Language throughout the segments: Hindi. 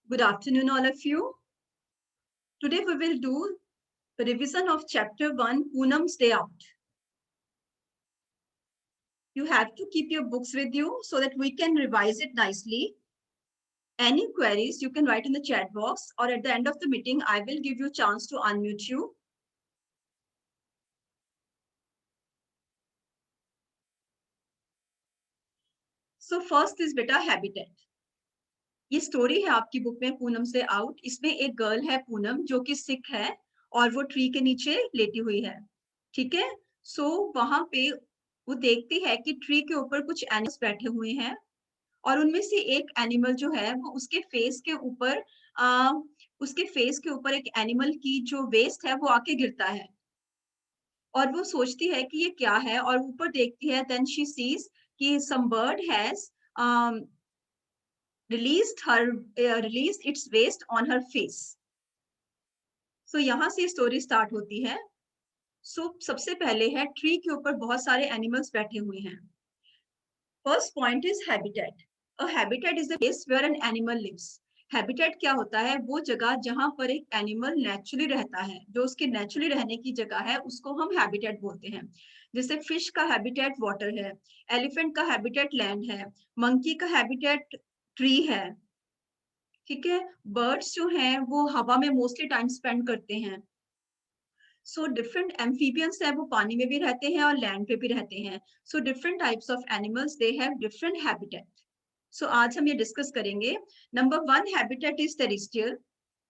Good afternoon, all of you. Today we will do the revision of chapter 1, Poonam's Day Out. You have to keep your books with you so that we can revise it nicely. Any queries you can write in the chat box, or at the end of the meeting, I will give you a chance to unmute you. So first is beta habitat. ये स्टोरी है आपकी बुक में पूनम से आउट. इसमें एक गर्ल है पूनम जो कि सिक है और वो ट्री के नीचे लेटी हुई है. ठीक है. सो वहां पे वो देखती है कि ट्री के ऊपर कुछ एनिमल्स बैठे हुए हैं और उनमें से एक एनिमल जो है वो उसके फेस के ऊपर एक एनिमल की जो वेस्ट है वो आके गिरता है और वो सोचती है कि ये क्या है और ऊपर देखती है. देन शी सीज कि some bird has released its waste on her face. So यहाँ से स्टोरी स्टार्ट होती है. So सबसे पहले है ट्री के ऊपर बहुत सारे एनिमल्स बैठे हुए हैं. First point is habitat. A habitat is the place where an animal lives. Habitat क्या होता है? वो जगह जहां पर एक एनिमल नेचुरली रहता है, जो उसके नेचुरली रहने की जगह है उसको हम हैबिटेट बोलते हैं. जैसे फिश का हैबिटेट वाटर है, एलिफेंट का हैबिटेट लैंड है, मंकी का हैबिटेट ट्री है. ठीक है. बर्ड्स जो हैं वो हवा में मोस्टली टाइम स्पेंड करते हैं. सो डिफरेंट एम्फीबियंस है वो पानी में भी रहते हैं और लैंड पे भी रहते हैं. So different types of animals they have different habitat. So आज हम ये डिस्कस करेंगे. Number 1 habitat is terrestrial,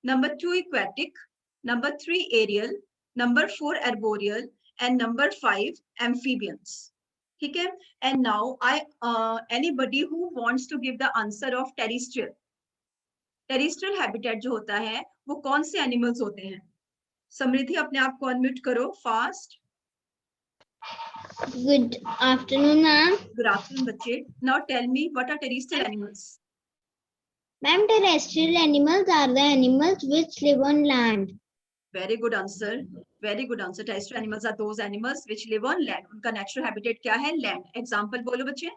number 2 aquatic, number 3 aerial, number 4 arboreal and number 5 amphibians. ठीक है. And now anybody who wants to give the answer of terrestrial. Terrestrial habitat जो होता है वो कौन से एनिमल्स होते हैं? समृद्धि अपने आप को अनम्यूट करो fast. Good afternoon, ma'am. Good afternoon बच्चे. Now tell me what are terrestrial animals? Ma'am, terrestrial animals are the animals which live on land. Very good answer. Very good answer. Terrestrial animals are those animals which live on land. उनका नेचुरल हैबिटेट क्या है? लैंड. एग्जांपल बोलो बच्चे.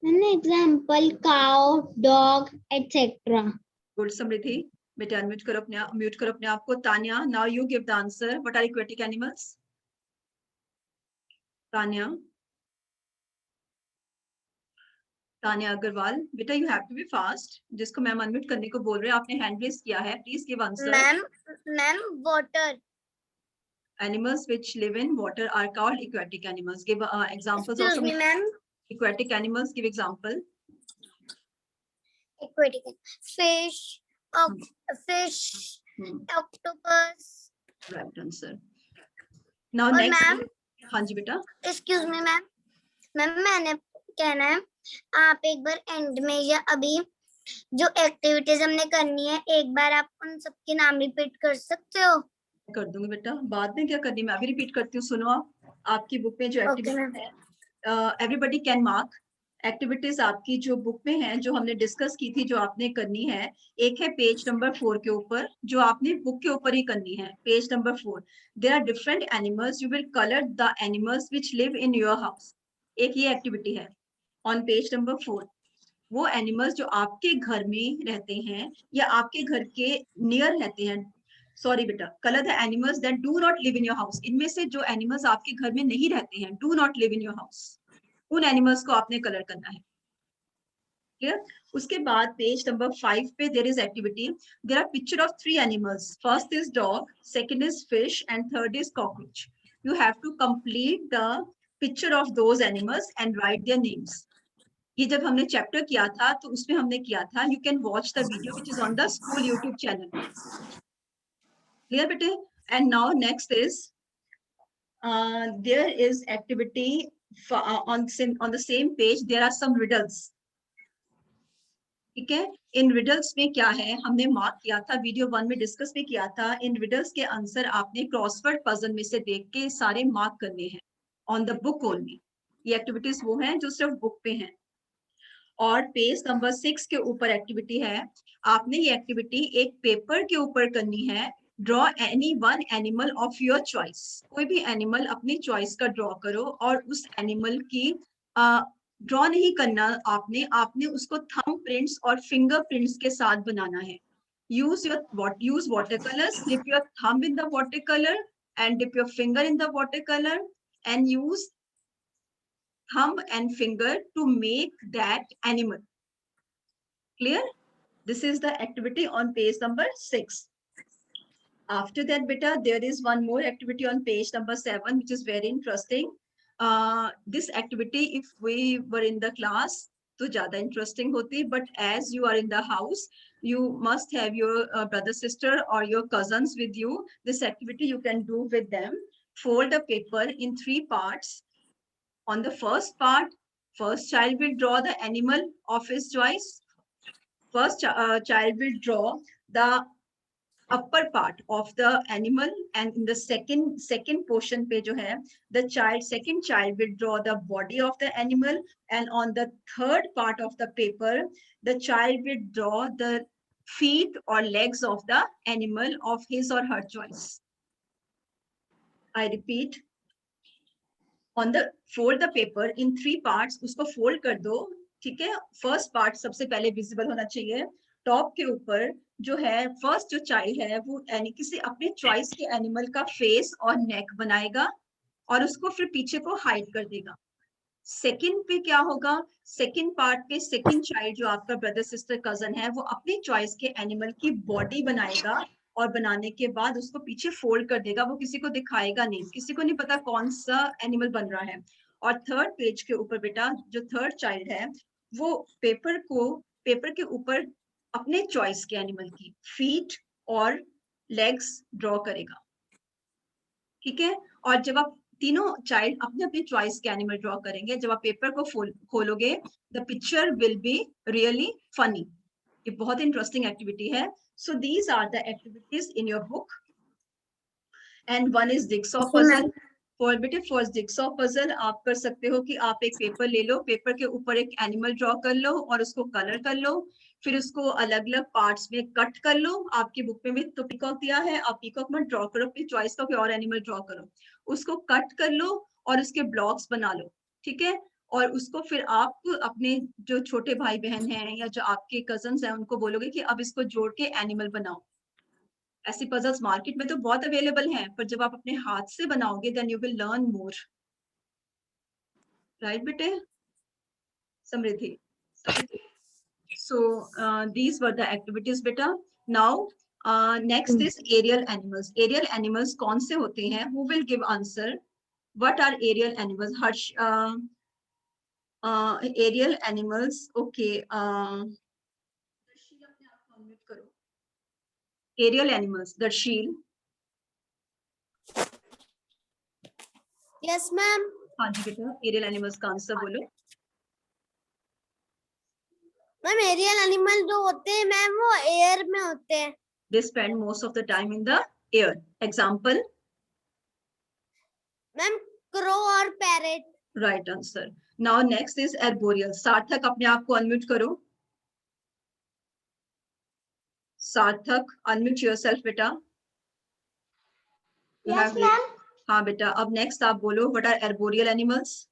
An example: cow, dog, etc. Good Samriddhi. बेटे अनम्यूट करो अपने आप को. Tanya, now you give the answer. What are aquatic animals? Tanya Agarwal. बेटा you have to be fast. जिसको मैम अनम्यूट करने को बोल रहे हैं, आपने हैंड रेज किया है, please give answer. Ma'am, water. Animals which live in water are called aquatic animals. Give examples Excuse of me, ma'am. aquatic animals. Give example. Aquatic. Fish, fish, octopus. Right answer. Now और next. ma'am, हाँ जी बेटा. Excuse me, ma'am. मैम मैंने कहना है आप एक बार एंड में या अभी जो एक्टिविटीज हमने करनी है एक बार आप उन सबके नाम रिपीट कर सकते हो? कर दूंगी बेटा. बाद में क्या करनी, मैं अभी रिपीट करती हूँ. सुनो आप, आपकी बुक में जो एक्टिविटी है, एवरीबडी कैन मार्क. एक्टिविटीज आपकी जो बुक में है, जो हमने डिस्कस की थी, जो आपने करनी है, एक है पेज नंबर 4 के ऊपर, जो आपने बुक के ऊपर ही करनी है. Page number 4. There are different animals. You will colour the animals which live in your house. एक ये एक्टिविटी है ऑन पेज नंबर 4. वो एनिमल्स जो आपके घर में रहते हैं या आपके घर के नियर रहते हैं. सॉरी बेटा. Colour the animals that do not live in your house. इनमें से जो एनिमल्स आपके घर में नहीं रहते हैं, do not live in your house, उन एनिमल्स को आपने कलर करना है. क्लियर? उसके बाद पेज नंबर 5 पे there is activity. There are picture of 3 animals. First is dog, second is fish and third is cockroach. You have to complete the picture of those animals and write their names. ये जब हमने चैप्टर किया था तो उसमें हमने किया था. You can watch the video which is on the school YouTube channel. Clear बेटे? And now next is there is activity on the same page. There are some riddles. ठीक है. इन रिडल्स में क्या है, हमने मार्क किया था, वीडियो 1 में डिस्कस भी किया था. इन रिडल्स के आंसर आपने क्रॉसवर्ड पजल में से देख के सारे मार्क करने हैं ऑन द बुक ओनली. ये एक्टिविटीज वो हैं जो सिर्फ बुक पे हैं. और पेज नंबर 6 के ऊपर एक्टिविटी है. आपने ये एक्टिविटी एक पेपर के ऊपर करनी है. Draw any one animal of your choice. कोई भी एनिमल अपनी चॉइस का ड्रॉ करो और उस एनिमल की ड्रॉ नहीं करना आपने, आपने उसको थंब प्रिंट्स और फिंगर प्रिंट्स के साथ बनाना है. use watercolors, dip your thumb in the watercolor and dip your finger in the watercolor and use thumb and finger to make that animal. Clear? This is the activity on page number 6. After that, beta, there is one more activity on page number 7, which is very interesting. This activity, if we were in the class, तो ज़्यादा interesting होती, but as you are in the house, you must have your brother, sister, or your cousins with you. This activity you can do with them. Fold the paper in 3 parts. On the first part, first child will draw the animal of his choice. First child will draw the upper part of the animal, and in the second portion pe jo hai, the second child will draw the body of the animal, and on the third part of the paper the child will draw the feet or legs of the animal of his or her choice. I repeat, on the fold the paper in 3 parts, usko fold kar do, ठीक है. फर्स्ट पार्ट सबसे पहले विजिबल होना चाहिए. टॉप के ऊपर जो है फर्स्ट जो चाइल्ड है वो किसी अपने चॉइस के एनिमल का फेस और नेक बनाएगा और उसको फिर पीछे को हाइड कर देगा. सेकंड पे क्या होगा, सेकंड पार्ट पे सेकंड चाइल्ड जो आपका ब्रदर सिस्टर कजन है वो अपनी चॉइस के एनिमल की बॉडी बनाएगा और बनाने के बाद उसको पीछे फोल्ड कर देगा. वो किसी को दिखाएगा नहीं, किसी को नहीं पता कौन सा एनिमल बन रहा है. और थर्ड पेज के ऊपर बेटा जो थर्ड चाइल्ड है वो पेपर के ऊपर अपने चॉइस के एनिमल की फीट और लेग्स ड्रॉ करेगा. ठीक है. और जब आप तीनों चाइल्ड अपने अपने चॉइस के एनिमल ड्रॉ करेंगे, जब आप पेपर को खोलोगे the picture will be really funny. ये बहुत इंटरेस्टिंग एक्टिविटी है. So these are the activities in your book. And one is jigsaw puzzle. For jigsaw puzzle आप कर सकते हो कि आप एक पेपर ले लो, पेपर के ऊपर एक एनिमल ड्रॉ कर लो और उसको कलर कर लो, फिर उसको अलग अलग पार्ट्स में कट कर लो. आपकी बुक में भी तो पीकॉक दिया है, आप पीकॉक में ड्रॉ करो, अपनी चॉइस का कोई और एनिमल ड्रॉ करो, उसको कट कर लो और उसके ब्लॉक्स बना लो. ठीक है. और उसको फिर आप अपने जो छोटे भाई बहन हैं या जो आपके कजन्स हैं उनको बोलोगे कि अब इसको जोड़ के एनिमल बनाओ. ऐसी पजल्स मार्केट में तो बहुत अवेलेबल हैं, पर जब आप अपने हाथ से बनाओगे then you will learn more. Right बेटे? Samriddhi. So these were the activities beta. Now next is aerial animals. Aerial animals कौन से होते हैं? Who will give answer? What are aerial animals? Harsh, aerial animals. Okay. Aerial animals. Darshil. Yes ma'am. हाँ जी बेटा. Aerial animals का आंसर बोलो. मैम एरियल एनिमल जो होते हैं मैम वो एयर में होते हैं. They spend most of the time in the air. Example. Ma'am crow और parrot. Right answer. Now next is arboreal. सार्थक अपने आप को अनम्यूट करो. सार्थक अनम्यूट योरसेल्फ बेटा. Yes ma'am. हाँ बेटा. अब नेक्स्ट आप बोलो. What are arboreal animals?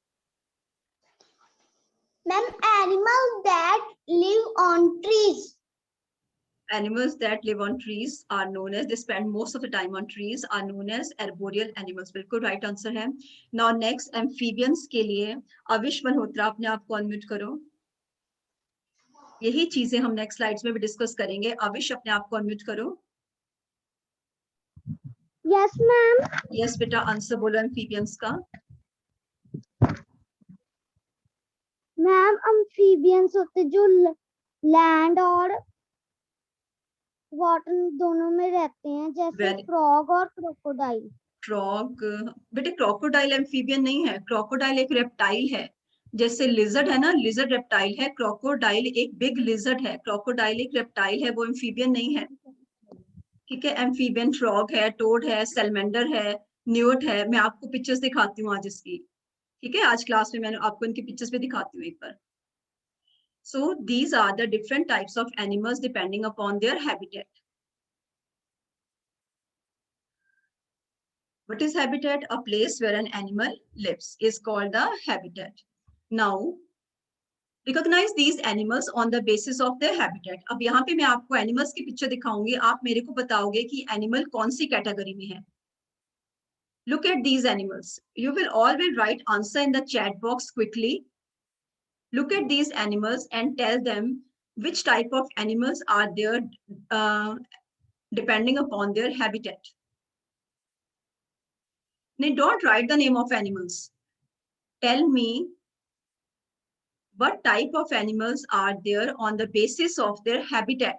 Ma'am, animals that live on trees. Animals that live on trees are known as, they spend most of the time on trees, are known as arboreal animals. बिल्कुल राइट आंसर है. Now next amphibians के लिए अविश मल्होत्रा अपने आप को अनम्यूट करो. यही चीजें हम नेक्स्ट स्लाइड्स में भी डिस्कस करेंगे. अविश अपने आप को अनम्यूट करो. Yes ma'am. यस बेटा. आंसर बोलो एम्फीबियंस का. मैम एम्फीबियंस होते जो लैंड और वाटर दोनों में रहते हैं, जैसे फ्रॉग और क्रोकोडाइल. फ्रॉग बेटे क्रोकोडाइल एम्फीबियन नहीं है. क्रोकोडाइल एक रेप्टाइल है. जैसे लिजर्ड है ना, लिजर्ड रेप्टाइल है, क्रोकोडाइल एक बिग लिजर्ड है. क्रोकोडाइल एक रेप्टाइल है, वो एम्फीबियन नहीं है. ठीक है. एम्फीबियन फ्रॉग है, टोड है, सैलमेंडर है, न्यूट है. मैं आपको पिक्चर्स दिखाती हूँ आज इसकी. ठीक है. आज क्लास में मैंने आपको इनकी पिक्चर्स भी दिखाती हूँ एक बार. So these are the different types of animals depending upon their habitat. What is habitat? A place where an animal lives is called the habitat. Now Recognize these animals on the basis of their habitat. अब यहाँ पे मैं आपको एनिमल्स की पिक्चर दिखाऊंगी, आप मेरे को बताओगे कि एनिमल कौन सी कैटेगरी में है. Look at these animals. You will all will write answer in the chat box quickly. Look at these animals and tell them which type of animals are there depending upon their habitat. Now, don't write the name of animals. Tell me what type of animals are there on the basis of their habitat.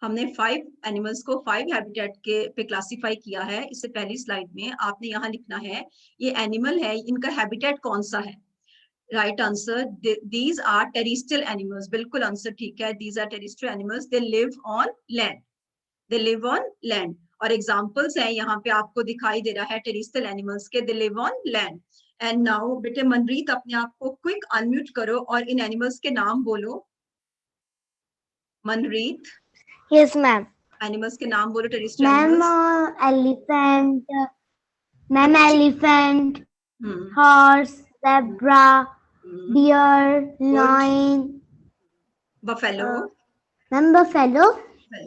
हमने 5 एनिमल्स को 5 हैबिटेट के पे क्लासिफाई किया है. इससे पहली स्लाइड में आपने यहाँ लिखना है ये एनिमल है, इनका हैबिटेट कौन सा है. Right answer, these are terrestrial animals. बिल्कुल आंसर ठीक है. These are terrestrial animals. They live on land. They live on land. और एग्जांपल्स हैं यहाँ पे आपको दिखाई दे रहा है टेरिस्ट्रियल एनिमल्स के. दे live on land. And now बेटे मनरीत अपने आप को क्विक अनम्यूट करो और इन एनिमल्स के नाम बोलो. मनरीत. Yes ma'am. एनिमल्स के नाम बोलो terrestrial animals. Ma'am elephant, ma'am elephant, horse, zebra, deer, lion, buffalo. Ma'am buffalo.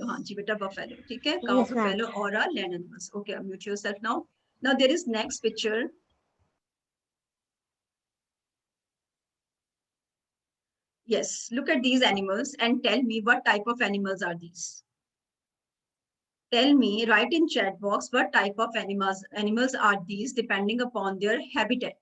हाँ जी बेटा बफेलो. ठीक है. काउ, बफेलो और land animals. Okay, mute yourself now. Now there is next picture. Yes, look at these animals and tell me what type of animals are these. Tell me, write in chat box what type of animals are these depending upon their habitat.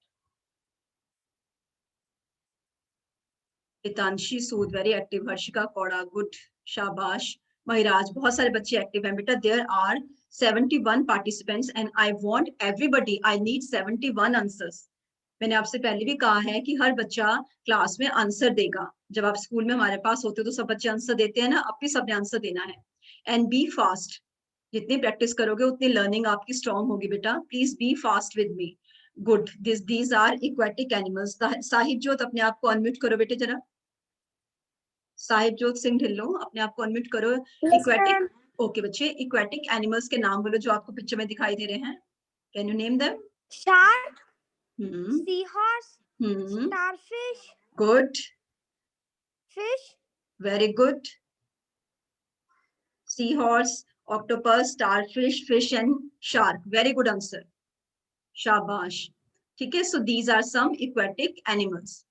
Hitanshi Sood, very active. Harshika Koda, good. Shabash. Mahiraj, बहुत सारे बच्चे एक्टिव हैं बेटा. There are 71 participants and I want everybody. I need 71 answers. मैंने आपसे पहले भी कहा है कि हर बच्चा क्लास में आंसर देगा. जब आप स्कूल में हमारे पास होते हो तो सब बच्चे आंसर देते हैं ना. अब भी सबने आंसर देना है. And be fast. जितनी प्रैक्टिस करोगे उतनी लर्निंग आपकी स्ट्रांग होगी बेटा. Please be fast with me. Good. These are aquatic animals. Sahibjot अपने आप को अनम्यूट करो बेटे जरा. साहिब जोत सिंह ढिल्लो अपने आप को अनम्यूट करो. इक्वेटिक. ओके बच्चे, इक्वेटिक एनिमल्स के नाम बोलो जो आपको पिक्चर में दिखाई दे रहे हैं. Can you name them? Shark, seahorse, starfish. Good. Fish. Very good. Seahorse, octopus, starfish, fish and shark. Very good answer. Shabash. Okay, so these are some aquatic animals.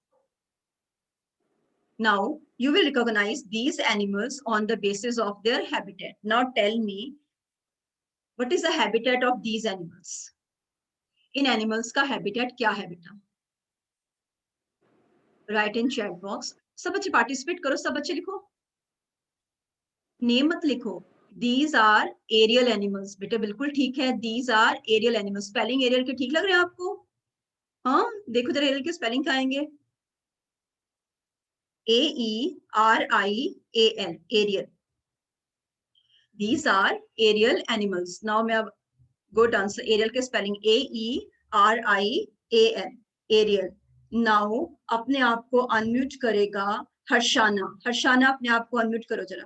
Now you will recognize these animals on the basis of their habitat. Now tell me what is the habitat of these animals. In animals का हैबिटेट क्या है बेटा? राइट इन चैट बॉक्स. सब बच्चे पार्टिसिपेट करो. सब बच्चे लिखो. नेम मत लिखो. These are aerial animals. बेटा बिल्कुल ठीक है. These are aerial animals. Spelling aerial के ठीक लग रहे हैं आपको? हाँ देखो जरा एरियल के स्पेलिंग क्या आएंगे. AERIAL. Aerial. These are aerial animals. Now मैं अब गुड आंसर. एरियल के स्पेलिंग AERIAL. एरियल. नाउ अपने आप को अनम्यूट करेगा हर्षाना. हर्षाना अपने आप को अनम्यूट करो जरा.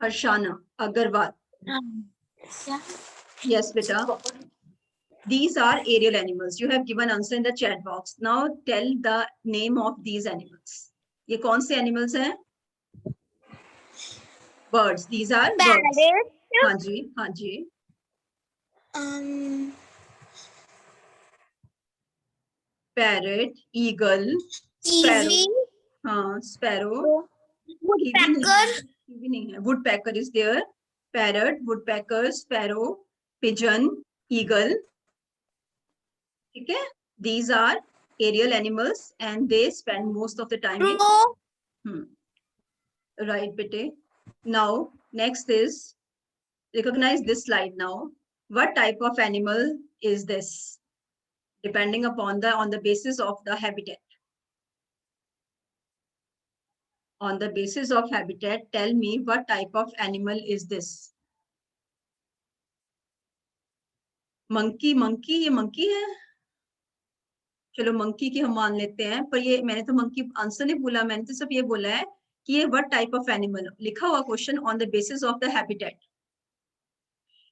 हर्षाना Agarwal. Yes beta. These are aerial animals. You have given answer in the chat box. Now tell the name of these animals. ये कौन से animals हैं? Birds. These are birds. हाँ जी, हाँ जी. Parrot, eagle, sparrow. हाँ, sparrow. Woodpecker. भी नहीं है. Woodpecker is there. Parrot, woodpecker, sparrow, pigeon, eagle. ठीक है. These are aerial animals and they spend most of the time in. Right, bete. Now next is recognize this slide now. What type of animal is this? Depending upon on the basis of the habitat. On the basis of habitat, tell me what type of animal is this? Monkey. Monkey. ये monkey है. चलो monkey की हम मान लेते हैं. पर ये मैंने तो monkey आंसर नहीं बोला. मैंने तो सिर्फ ये बोला है कि ये what type of animal. लिखा हुआ question on the basis of the habitat.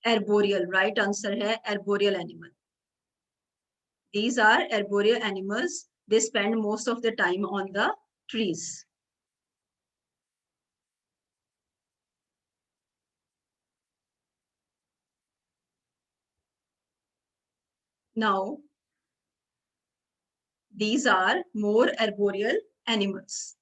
Arboreal. Right answer है arboreal animal. These are arboreal animals. They spend most of their time on the trees. Now, these are more arboreal animals.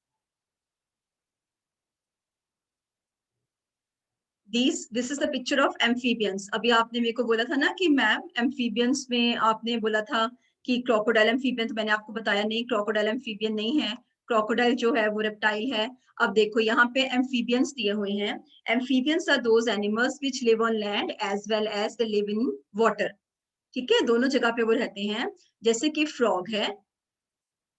This is the picture of amphibians. अभी आपने मेरे को बोला था ना कि मैम amphibians में आपने बोला था कि crocodile amphibian, तो मैंने आपको बताया नहीं, crocodile amphibian नहीं है, crocodile जो है वो reptile है. अब देखो यहाँ पे amphibians दिए हुए हैं. Amphibians are those animals which live on land as well as they live in water. ठीक है, दोनों जगह पे वो रहते हैं. जैसे कि frog है,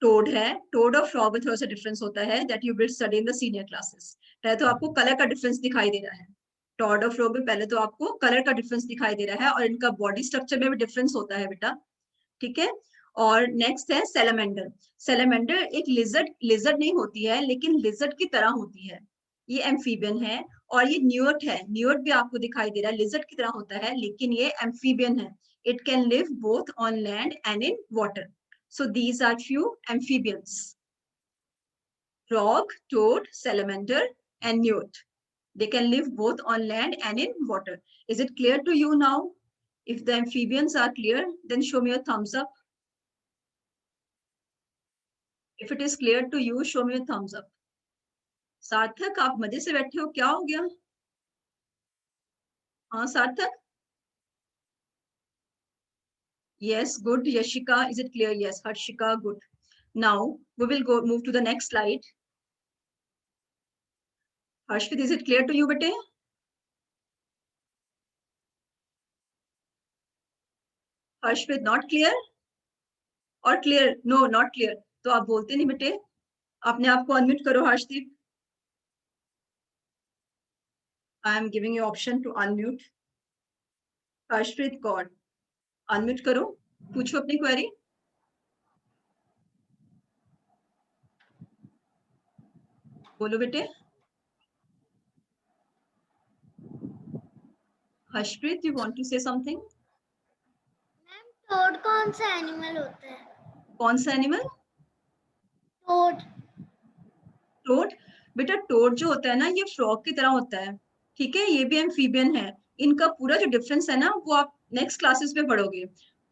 टोड है. टोड और फ्रॉग में थोड़ा सा डिफरेंस होता है, that you will study in the senior classes. पहले तो आपको कलर का डिफरेंस दिखाई दे रहा है. टोड और फ्रॉग में पहले तो आपको कलर का डिफरेंस दिखाई दे रहा है, और इनका बॉडी स्ट्रक्चर में भी डिफरेंस होता है बेटा. ठीक है. और नेक्स्ट है सेलेमेंडर. सेलेमेंडर एक लिजर्ड नहीं होती है, लेकिन लिजर्ड की तरह होती है. ये एम्फीबियन है. और ये न्यूट है. न्यूट भी आपको दिखाई दे रहा है, लिजर्ड की तरह होता है, लेकिन ये एम्फीबियन है. It can live both on land and in water. So these are few amphibians: frog, toad, salamander, and newt. They can live both on land and in water. Is it clear to you now? If the amphibians are clear, then show me a thumbs up. If it is clear to you, show me a thumbs up. सार्थक, आप मजे से बैठे हो, क्या हो गया? हाँ सार्थक. Yes, good. Yashika, is it clear? Yes. Harshika, good. Now we will move to the next slide. Harshit, is it clear to you, bete? Harshit, not clear? और क्लियर? No, not clear. तो आप बोलते नहीं बेटे. अपने आप को अनम्यूट करो Harshdeep. I am giving you option to unmute. Harshpreet Kaur, unmute करो, पूछो अपनी क्वेरी. बोलो बेटे. Harshpreet, you want to say something? Ma'am toad कौन सा एनिमल होता है? कौन सा एनिमल? टोड. टोड. बेटा टोड जो होता है ना, ये फ्रॉग की तरह होता है. ठीक है, ये भी एम्फीबियन है. इनका पूरा जो डिफरेंस है ना, वो आप नेक्स्ट क्लासेस में पढ़ोगे.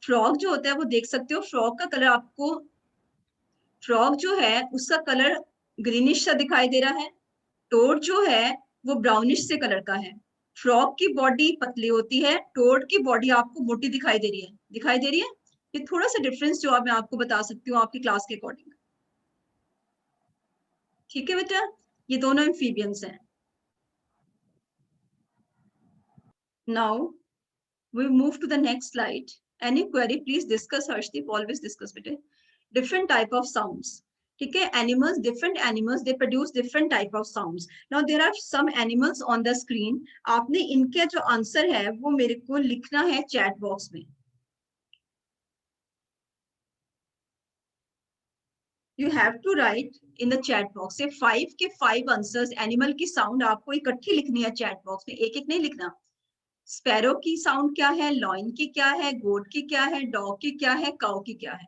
फ्रॉग जो होता है वो देख सकते हो, फ्रॉग का कलर आपको, फ्रॉग जो है उसका कलर ग्रीनिश सा दिखाई दे रहा है. टोड जो है वो ब्राउनिश से कलर का है. फ्रॉग की बॉडी पतली होती है, टोड की बॉडी आपको मोटी दिखाई दे रही है. दिखाई दे रही है? ये थोड़ा सा डिफरेंस जो मैं आपको बता सकती हूँ आपकी क्लास के अकॉर्डिंग. ठीक है बेटा, ये दोनों एम्फीबियंस हैं. Now we move to the next slide. Any query, please discuss. Harshdeep, always discuss bete. Different type of sounds. ठीक है, animals, different animals, they produce different type of sounds. Now there are some animals on the screen. आपने इनके जो आंसर है वो मेरे को लिखना है चैट बॉक्स में. You have to write in the chat box. से 5 के 5 आंसर्स एनिमल की साउंड आपको इकट्ठी लिखनी है चैट बॉक्स में, एक एक नहीं लिखना. स्पैरो की साउंड क्या है, लॉइन की क्या है, गोट की क्या है, डॉग की क्या है, काउ की क्या है.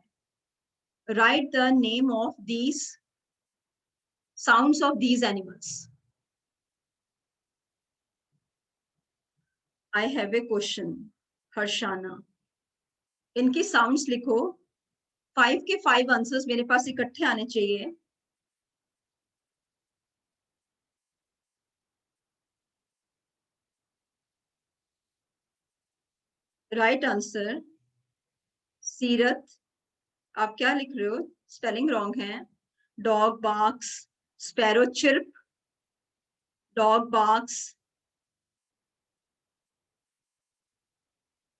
Write the name of these sounds of these animals. I have a question. हर्षाना, इनकी साउंड्स लिखो. 5 के 5 आंसर्स मेरे पास इकट्ठे आने चाहिए. Right answer. सीरत, आप क्या लिख रहे हो? स्पेलिंग रॉन्ग है. Dog barks, sparrow chirp, dog barks.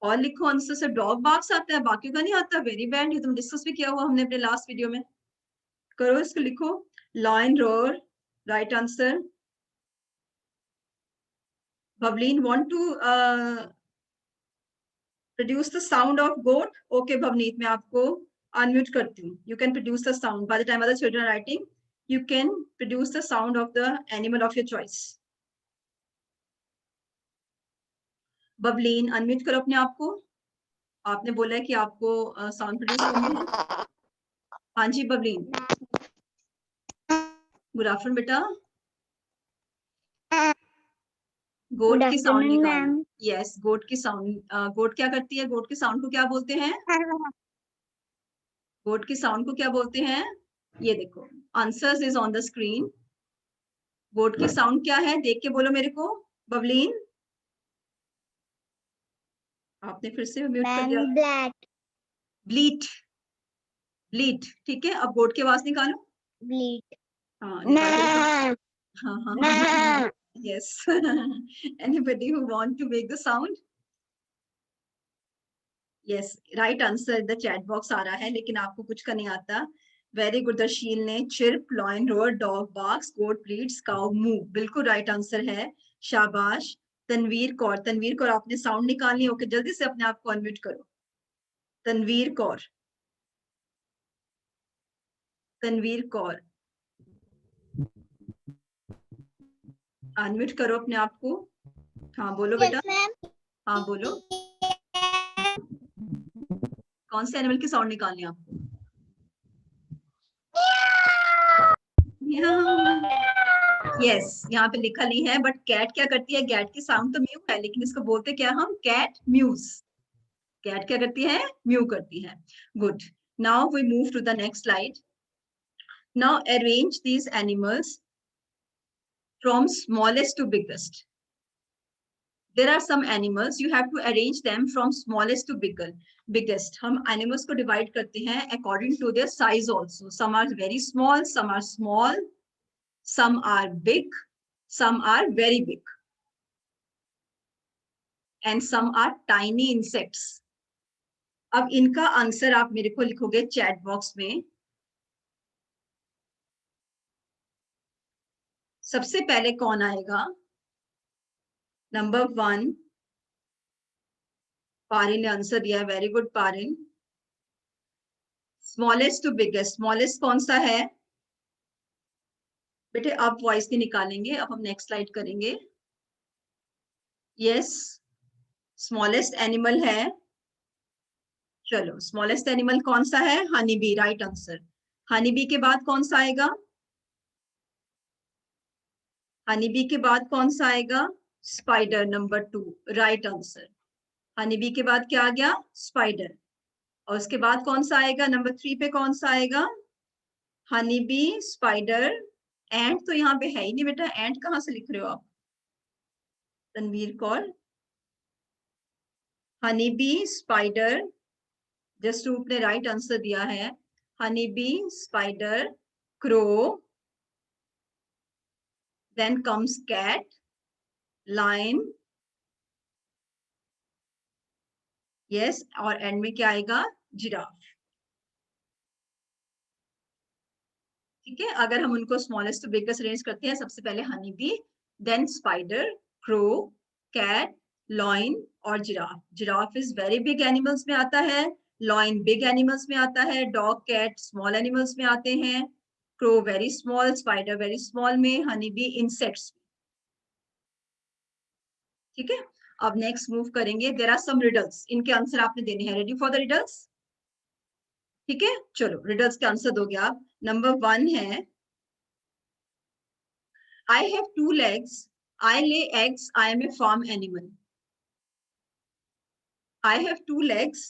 और लिखो आंसर. से डॉग बार्क्स आता है, बाकियों का नहीं आता. वेरी बैड, ये तुम डिस्कस भी किया हुआ हमने अपने लास्ट वीडियो में. करो इसको, लिखो. Lion roar, right answer. Bhavleen, want to produce the sound of goat? Okay, Bhavneet, मैं आपको unmute करती हूँ. You can produce the sound. By the time other children are writing, you can produce the sound of the animal of your choice. Bhavleen, unmute करो अपने आप को. आपने बोला है कि आपको sound produce करनी है. हाँ जी बबलीन, गुड आफ्टरनून बेटा। गोट की साउंड निकालो। यस, गोट की साउंड, गोट क्या करती है? गोट की साउंड को क्या बोलते हैं? गोट की साउंड को क्या बोलते हैं? ये देखो, answers is on the screen. Goat की साउंड क्या है? देख के बोलो मेरे को बबलीन। आपने फिर से म्यूट कर दिया। ब्लैक ब्लीट, ब्लीट, ठीक है। अब गोट की आवाज निकालो। ब्लीट हाँ निकालो। हाँ हाँ, yes. Anybody who want to make the sound? Yes, right answer the chat box आ रहा है, लेकिन आपको कुछ का नहीं आता। वेरी गुड दर्शील ने chirp, lion roar, dog barks, goat breeds, cow moo, बिल्कुल राइट आंसर है। शाबाश। तनवीर कौर, तनवीर कौर आपने साउंड निकालनी है, ओके जल्दी से अपने आप को अनम्यूट करो। तनवीर कौर, तनवीर कौर अनम्यूट करो अपने आप को। हाँ बोलो बेटा। हाँ बोलो, कौन से एनिमल की साउंड निकालनी है आपको? यस, यहाँ पे लिखा नहीं है, बट कैट क्या करती है? कैट की साउंड तो म्यू है, लेकिन इसको बोलते क्या हम? Cat muse. कैट क्या करती है? म्यू करती है। Good. Now we move to the next slide. Now arrange these animals from smallest to biggest. There are some animals you have to arrange them from smallest to biggest. हम animals को divide करते हैं according to their size also. Some are very small, some are small, some are big, some are very big, and some are tiny insects. अब इनका आंसर आप मेरे को लिखोगे चैट बॉक्स में। सबसे पहले कौन आएगा? नंबर 1, पारिन ने आंसर दिया है, very good Parin. Smallest to biggest, smallest कौन सा है बेटे? आप वॉइस नहीं निकालेंगे, अब हम नेक्स्ट स्लाइड करेंगे। यस, स्मॉलेस्ट एनिमल है। चलो, स्मॉलेस्ट एनिमल कौन सा है? Honey B, right answer. Honey bee के बाद कौन सा आएगा? हनी बी के बाद कौन सा आएगा? Spider, number 2, right answer. Honey bee के बाद क्या आ गया? स्पाइडर। और उसके बाद कौन सा आएगा? नंबर 3 पे कौन सा आएगा? हनी बी, स्पाइडर, एंट तो यहाँ पे है ही नहीं बेटा, एंट कहाँ से लिख रहे हो आप? Tanveer Kaur, honey bee, spider, just Roop ने राइट आंसर दिया है। Honey bee, spider, crow, then comes cat, lion, yes, और एंड में क्या आएगा? जिराफ। ठीक है, अगर हम उनको स्मॉलेस्ट टू बिगेस्ट अरेंज करते हैं, सबसे पहले honey bee, then spider, crow, cat, lion और giraffe. Giraffe is very big animals में आता है, लॉइन बिग एनिमल्स में आता है, डॉग कैट स्मॉल एनिमल्स में आते हैं, crow very small, spider very small में, हनी बी इंसेक्ट्स। ठीक है, अब नेक्स्ट मूव करेंगे। देयर आर सम रिडल्स, इनके आंसर आपने देने हैं। Ready for the riddles? ठीक है, चलो रिडल्स के आंसर दोगे आप। नंबर 1 है, I have 2 legs, I lay eggs, I am a farm animal. I have 2 legs,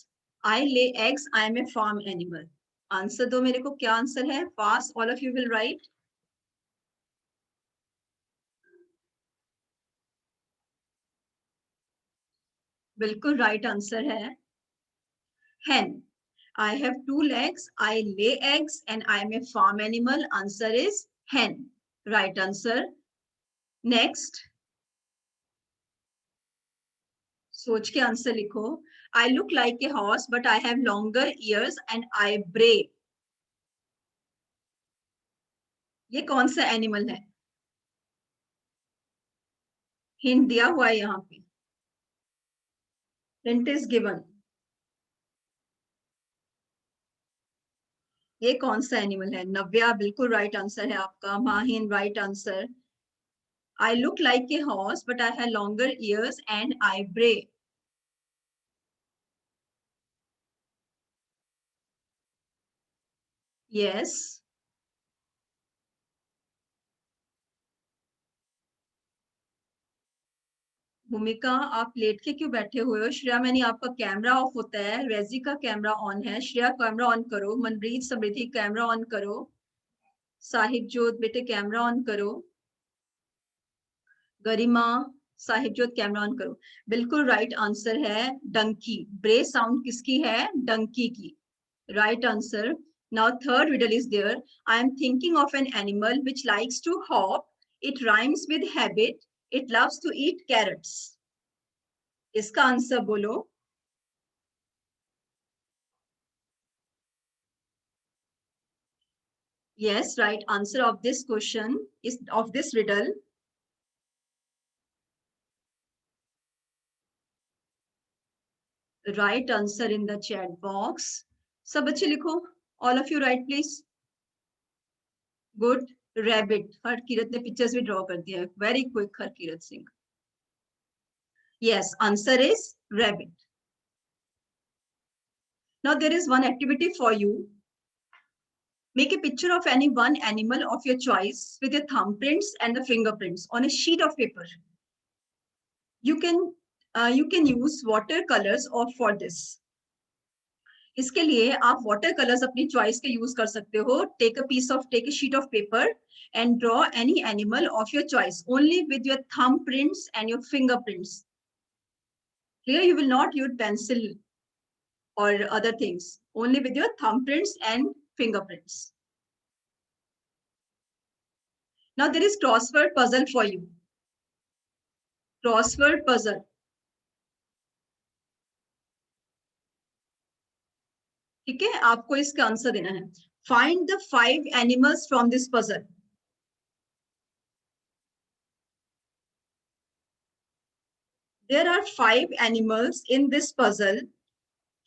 I lay eggs, I am a farm animal. Answer दो मेरे को, क्या आंसर है? Fast, all of you will write. बिल्कुल राइट आंसर है hen. I have 2 legs, I lay eggs, and I am a farm animal. Answer is hen. Right answer. Next, सोच के आंसर लिखो। I look like a horse, but I have longer ears and I bray. ये कौन सा एनिमल है? हिंट दिया हुआ है यहाँ पे, हिंट इज गिवन। ये कौन सा एनिमल है? नव्या, बिल्कुल राइट आंसर है आपका। Mahin, right answer. I look like a horse but I have longer years and I ब्रे। यस। भूमिका, आप लेट के क्यों बैठे हुए हो? श्रेया, मैंने आपका कैमरा ऑफ होता है, रेजी का कैमरा ऑन है। श्रेया कैमरा ऑन करो, मनप्रीत समृद्धि कैमरा ऑन करो, साहिब जोत बेटे कैमरा ऑन करो, गरिमा साहिब जोत कैमरा ऑन करो। बिल्कुल राइट आंसर है डंकी। ब्रे साउंड किसकी है? डंकी की। Right answer. Now third riddle is there. I am thinking of an animal which likes to hop. It rhymes with habit. It loves to eat carrots. इसका आंसर बोलो। Yes, right answer of this question is of this riddle. Right answer in the chat box. सब बच्चे लिखो। All of you write please. Good. Rabbit. Harkirat ने पिक्चर्स भी ड्रॉ कर दिया है। Very quick Harkirat Singh. Yes, answer is rabbit. Now there is one activity for you. Make a picture of any one animal of your choice with your thumbprints and the fingerprints on a sheet of paper. You can use watercolors for this. इसके लिए आप वाटर कलर्स अपनी चॉइस के यूज कर सकते हो। Take a sheet of paper and draw any animal of your choice only with your thumbprints and your fingerprints. Here you will not use pencil or other things, only with your thumbprints and fingerprints. Now there is crossword puzzle for you. Crossword puzzle. ठीक है, आपको इसका आंसर देना है। Find the 5 animals from this puzzle. There are 5 animals in this puzzle.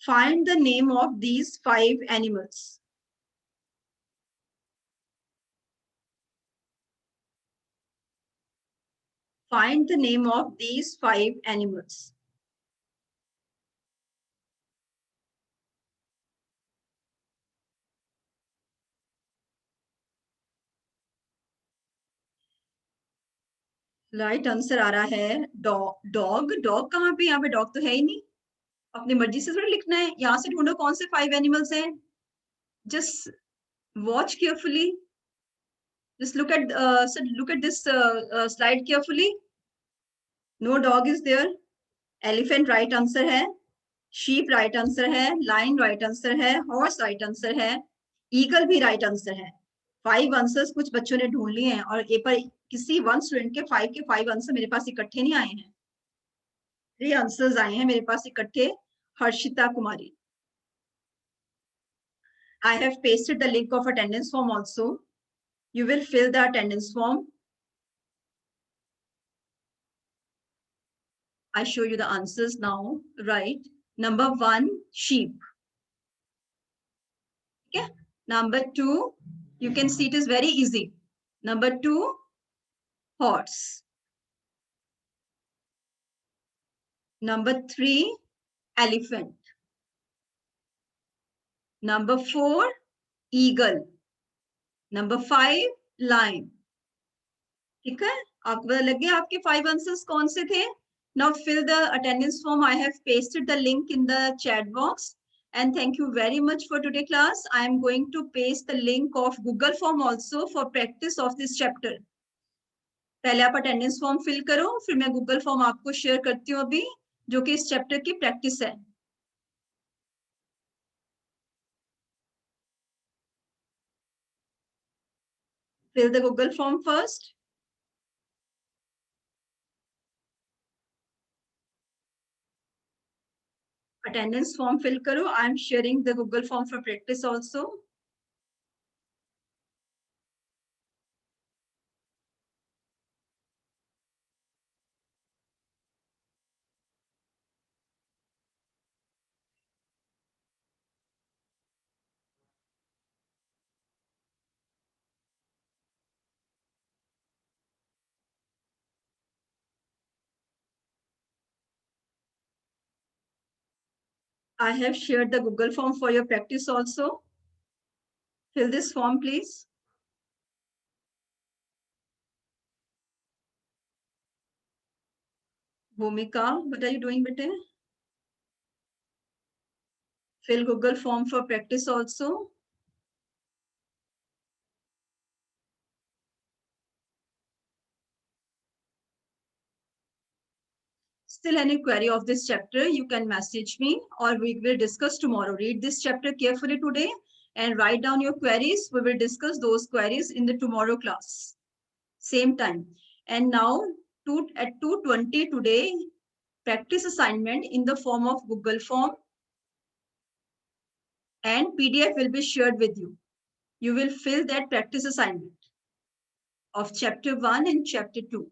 Find the name of these 5 animals. Find the name of these 5 animals. Right answer आ रहा है डॉग। डॉग कहाँ पे? यहाँ पे डॉग तो है ही नहीं। अपनी मर्जी से थोड़ी लिखना है। यहाँ से ढूंढो कौन से 5 एनिमल्स हैं। Just watch carefully. Just look at this slide carefully. No dog is there. Elephant right answer है। Sheep right answer है। Lion right answer है। Horse right answer है। Eagle भी right answer है। 5 आंसर्स कुछ बच्चों ने ढूंढ लिए हैं और एक पर किसी वन स्टूडेंट के 5 आंसर मेरे पास इकट्ठे नहीं आए हैं। 3 आंसर्स आए हैं मेरे पास इकट्ठे। हर्षिता कुमारी। I have pasted the link of attendance form also. You will fill the attendance form. I show you the answers now. Right. Number 1, sheep. Okay. Number 2, you can see it is very easy. Number 2, horse. Number 3, elephant. Number 4, eagle. Number 5, lion. ठीक है, आपको पता लग गया आपके 5 आंसर्स कौन से थे? Now fill the attendance form. I have pasted the link in the chat box. And thank you very much for today class. I am going to paste the link of Google form also for practice of this chapter. पहले आप अटेंडेंस फॉर्म फिल करो, फिर मैं गूगल फॉर्म आपको शेयर करती हूँ अभी, जो कि इस चैप्टर की प्रैक्टिस है। Fill the Google form first. Attendance form fill करो. I am sharing the Google form for practice also. I have shared the Google form for your practice also. Fill this form, please. Bhumika, what are you doing, bete? Fill Google form for practice also. Still any query of this chapter, you can message me or we will discuss tomorrow. Read this chapter carefully today and write down your queries. We will discuss those queries in the tomorrow class. Same time. And now at 2:20 today, practice assignment in the form of Google form and PDF will be shared with you. You will fill that practice assignment of chapter 1 and chapter 2.